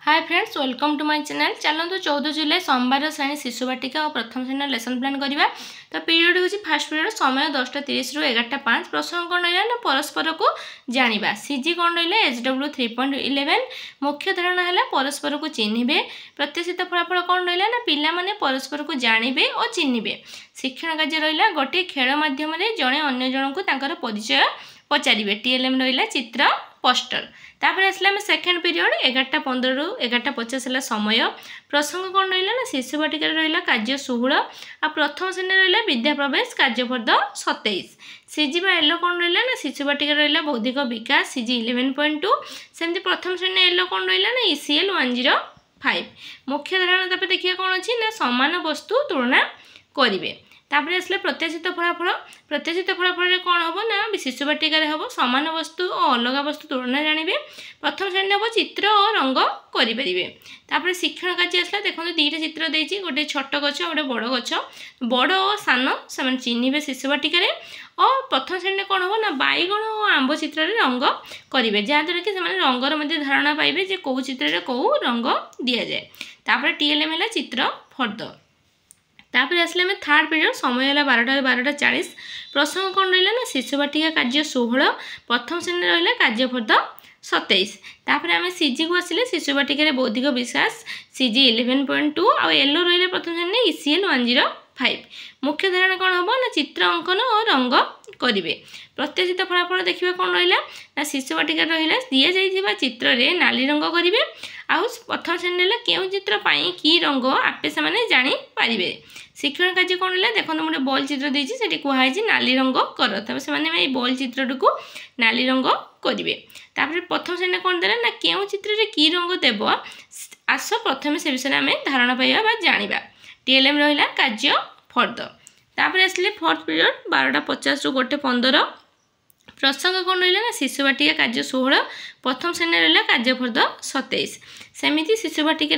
Hi friends, welcome to my channel. चलते 14 जुलाई सोमवार श्रेणी शिशु बाटिका और प्रथम श्रेणी लेसन प्लान करवा। तो पीरियड हूँ फास्ट पीरियड समय 10:30 रु 11:05। प्रसंग कौन रहा ना परस्पर को जाना। सीजी कौन रहा SW 3.11। मुख्य धारणा है परस्पर को चिन्हे। प्रत्याशित फलाफल कौन रहा ना पिला माने परस्पर को जानिबे और चिन्हे। शिक्षण कार्य रहा गोटे खेल माध्यम जड़े अन्य जन को परिचय पचारे। TLM रहा चित्र पोस्टर। तापर आसला सेकेंड पीरियड 11:15 रु 11:50 है समय। प्रसंग कौन रहा ना शिशु बाटिका रहा कार्य 16 आ प्रथम श्रेणी रहा विद्या प्रवेश कार्यफर्द 27। सीजी एलो कौन रहा ना शिशु बाटिका रहा बौद्धिक विकास CG 11.2। सेमती प्रथम श्रेणी एलो कौन रहा ना ECL 105। मुख्य धारणा देखिए कौन अच्छी ना समान वस्तु तुलना करेंगे। तापर आसले प्रत्याशित फलाफल। प्रत्याशित फलाफल कौन हम ना शिशु बाटिकार हम सामान वस्तु और अलग वस्तु तुलना जानवे। प्रथम श्रेणी हम चित्र और रंग करें। तापर शिक्षण कार्य आसला देखो दुईटा चित्र देती गोटे छोट गछ गोटे बड़ गछ बड़ और सान से चिन्हे शिशु बाटिकार। और प्रथम श्रेणी कौन हम ना बैगण और आंब चित्र रंग करेंगे जहाँद्वारा कि रंगर मध्य धारणा पाइबे जे कौ चित्र कौ रंग दि जाए। तापर TLM है चित्र फर्द। तापर आसले आम थर्ड पीरियड समय है 12:40। प्रसंग कौन रहा ना शिशु बाटिका कार्य 16 प्रथम श्रेणी रहा कार्यफर्द 27। तापर आम सीजी को आसिले शिशु बाटिका बौद्धिक विकास CG 11.2 और एलो रहा प्रथम श्रेणी ECL 105। मुख्य धारणा कौन हम ना चित्र अंकन और रंग करेंगे। प्रत्याशित फलाफल देखा कौन रहा ना शिशु बाटिका रहा दि जाइए चित्र में नाली रंग करेंगे। आउ प्रथम श्रेणी क्यों चित्र कि रंग आपे से जानीपारे। शिक्षण कार्य कौन रहा देखो गोटे बॉल चित्र देती से कहुई नाली रंग कर तब से बॉल चित्र को नाली रंग करेंगे। तापर प्रथम श्रेणी कौन देला ना क्यों चित्र कि रंग देव आस प्रथम से विषय आम धारणा पाइबा जाना। TLM रहा कार्य फर्द। तापर आसले फोर्थ पीरियड 12:50 रु 1:15। प्रसंग कौन रहा ना शिशु बाटिका कार्य 16 प्रथम श्रेणी रहा कार्यफर्द 27। सेमिति शिशु बाटिका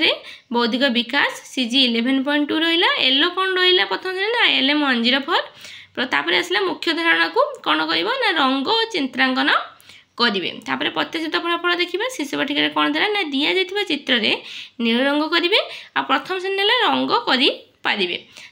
बौद्धिक विकास CG 11.2 रहा एलो कौन रहा प्रथम श्रेणी ना LM 104। तापर आसला मुख्य धारणा को कौन कर ना रंग और चित्रांकन करेंगे। तापर प्रत्याशित फलाफल देखा शिशु बाटिका कौन देला ना दि जाइए चित्र में नील रंग करेंगे आ प्रथम श्रेणी रंग करें।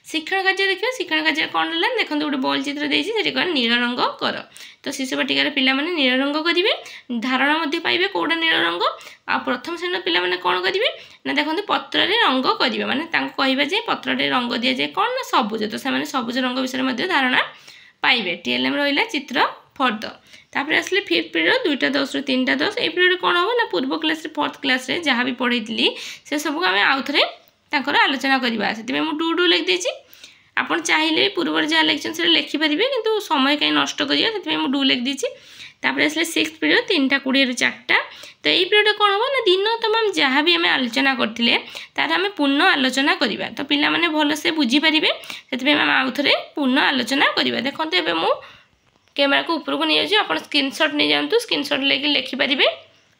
शिक्षण कार्य देखिए शिक्षण कार्य कौन रहा देखो गोटे बॉल चित्र देती से नील रंग कर तो शिशु बाटिकार पिला माने नील रंग करेंगे धारणा मध्य पाइबे कौटा नील रंग। आ प्रथम श्रेणी पिला माने कौन करेंगे ना देखो पत्र रंग करेंगे माने कहवा जे पत्र रंग दि जाए कौन ना सबुज तो से सबुज रंग विषय धारणा पाइबे। TLM रहा चित्र फर्द। तापर आसले फिफ्थ पीरियड 2:10 रु 3:10। ये पीरियड कौन हम ना पूर्व क्लास फोर्थ क्लास जहाँ भी पढ़ी से सबको आम आउ थे आलोचना करवा से मुझे 2 लिख देती। आप चाहिए पूर्व जहाँ लिखते से लिखिपारे कि समय कहीं नष्ट करा से 2 लिख देती। तापर आसले 6th पीरियड 3:20 रु 4टा। तो ये पीरियड कौन हम ना दिन तमाम जहाँ भी आम आलोचना करते तार आम पूर्ण आलोचना करवा तो पिला माने भलसे बुझीपारे से आम आउ थे पूर्ण आलोचना करवा। देखते ए मु कैमेरा को ऊपर को नहीं जाऊँ आप स्क्रीनशॉट नहीं जातु स्क्रीनशॉट लेके लिखिपारे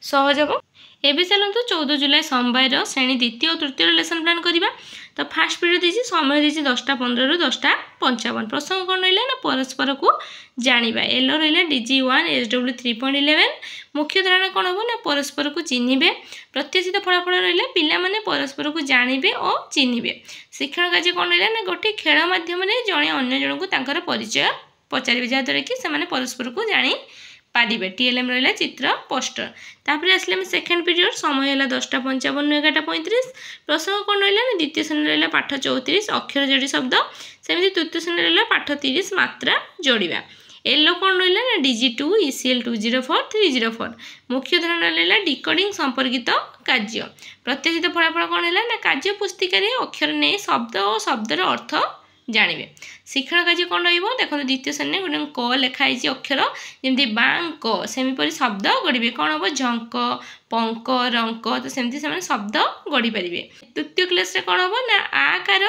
सहज हम। एवं चलते 14 जुलाई सोमवार श्रेणी द्वितीय और तृतीय लेसन प्लान करवा। तो फास्ट पीरियड देती समय देती 10:15 रु 10:55। प्रसंग कौन रहा ना परस्पर को जाना। एलो रहा DG 1 SW 3.11। मुख्य धारणा कौन हम ना परस्पर को चिन्हे। प्रत्याशित फलाफल रहा पिला माने परस्पर को जानिबे और चिन्हे। शिक्षण कार्य कौन रहा ना गोटे खेल माध्यम जड़े अन्य जन को परिचय पचारे जहाँद्वारा कि से परस्पर को जानी पारे। TLM रहा चित्र पोस्टर। तापर आसले सेकेंड पीरियड समय है 10:55 11:35। प्रसंग कौन रहा ना द्वितीय श्रेणी रहा पाठ 34 अक्षर जोड़ी शब्द सेमती तृतीय श्रेणी रहा पाठ 30 मात्रा जोड़ा। एलो कौन रहा ना DG 2 ECL 204 304। मुख्य धारणा रहा डिकोडिंग संपर्कित कार्य। प्रत्याशित फलाफल कौन है ना कार्य पुस्तिका अक्षर नहीं शब्द और शब्दर अर्थ जानवे। शिक्षण कार्य कौन देखो द्वितीय श्रेणी गोटे क लिखाई अक्षर जमी बांक सेमीपरी शब्द गढ़े कौन हम झंक पंक रंक तो सेमती से शब्द गढ़ी पारे। तृतीय क्लास कौन हम ना आकार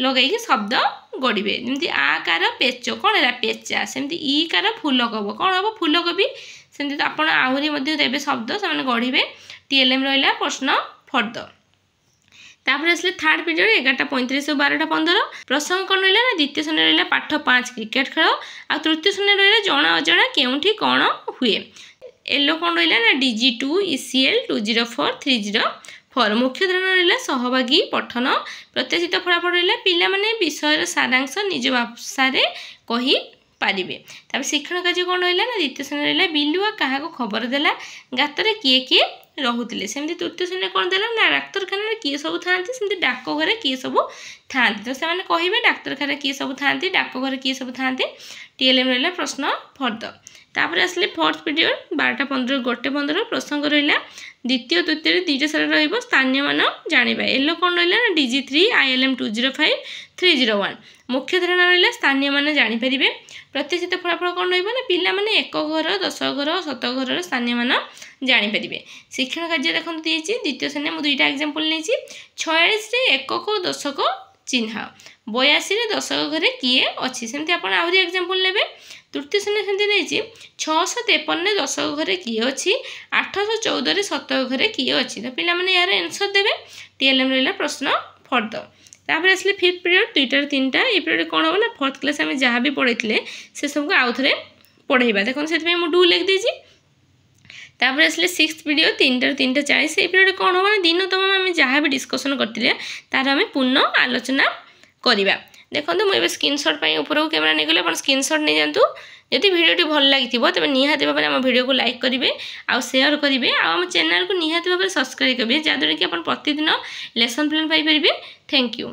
लगे शब्द गढ़े जमी आकार पेच कौन है पेचा सेमती ईकार फूलकोब कौन हम फूलकोबी सेमती आप आहरी देवे शब्द से गढ़े। TLM रहा प्रश्न फर्द। तापर आसले थर्ड पीरियड 11:35 रु 12:15। प्रसंग कौन रहा ना द्वितीय श्रेणी रहा पाठ 5 क्रिकेट खेल आ तृतीय श्रेणी रहा जना अजना केउठी कौन हुए। एलो कौन रहा ना DG 2 ECL 204 30 फर मुख्य धारणा रहा सहभागी पठन प्रत्याशित फलाफल रहा पिला माने विषय सारांश निज भाषा कही पारे। तब शिक्षण कार्य कौन रहा ना द्वितीय श्रेणी रहा बिलुआ क्या खबर देला गातर किए किए रोते सेमती तृतीय श्रेणी कौन देला ना डाक्तखाना किए सब था सेमती डाकघर किए सब था तो से कहे डाक्तखाना किए सब था डाकघर किए सब था टीएलएम रहा प्रश्न फर्द। तापर आसले फोर्थ पीरियड 12:15 1:15 प्रसंग रहा द्वितीय तृतीय दुईटा सारा स्थानीय मान जाना एलो कौन रहा ना DG3 ILM 205 301 मुख्य धारणा रहा स्थानीय मान जापर प्रत्याशित फलाफल कौन रहा पिला माने एक घर 10 घर 7 घर स्थानीय मान जापर। शिक्षण कार्य देखो दिए द्वितीय श्रेणी मुझे दुईटा एग्जाम्पल नहीं 46 एकक दशक चिन्ह 82 दशक घरे किए अच्छी सेमती आप आहरी एग्जाम्पल ने। तृतीय श्रेणी सेमती नहीं 653 दशक घरे किए अच्छी 814 शतक घरे किए अच्छी तो पिला माने यार आंसर देवे टीएलएम रहा प्रश्न फर्द। तापर आसले फिफ्थ पीरियड 2टा 3टा ये पीरियड कौन हम ना फोर्थ क्लास आम जहाँ भी पढ़े से सबको आउ थे पढ़ेगा देखो से मुझे लिख देती। तापर आसले सिक्स्थ पीरियड 3टा 3टा 40 ये पीरियड कौन हम ना दिन तमाम आम जहाँ भी डिस्कसन करते तार आम पूर्ण आलोचना करवा। देखो मुझे स्क्रीनशॉट ऊपर को कैमेरा नहीं गले स्क्रीनशॉट नहीं जातु जदि वीडियो भल लगी तेज निहाती भाव में आम वीडियो को लाइक करेंगे आउ शेयर करेंगे आम चैनल को निहाती भाव में सब्सक्राइब करेंगे जहाँद्वारा कि आप प्रतिदिन lesson plan Piper. Thank you.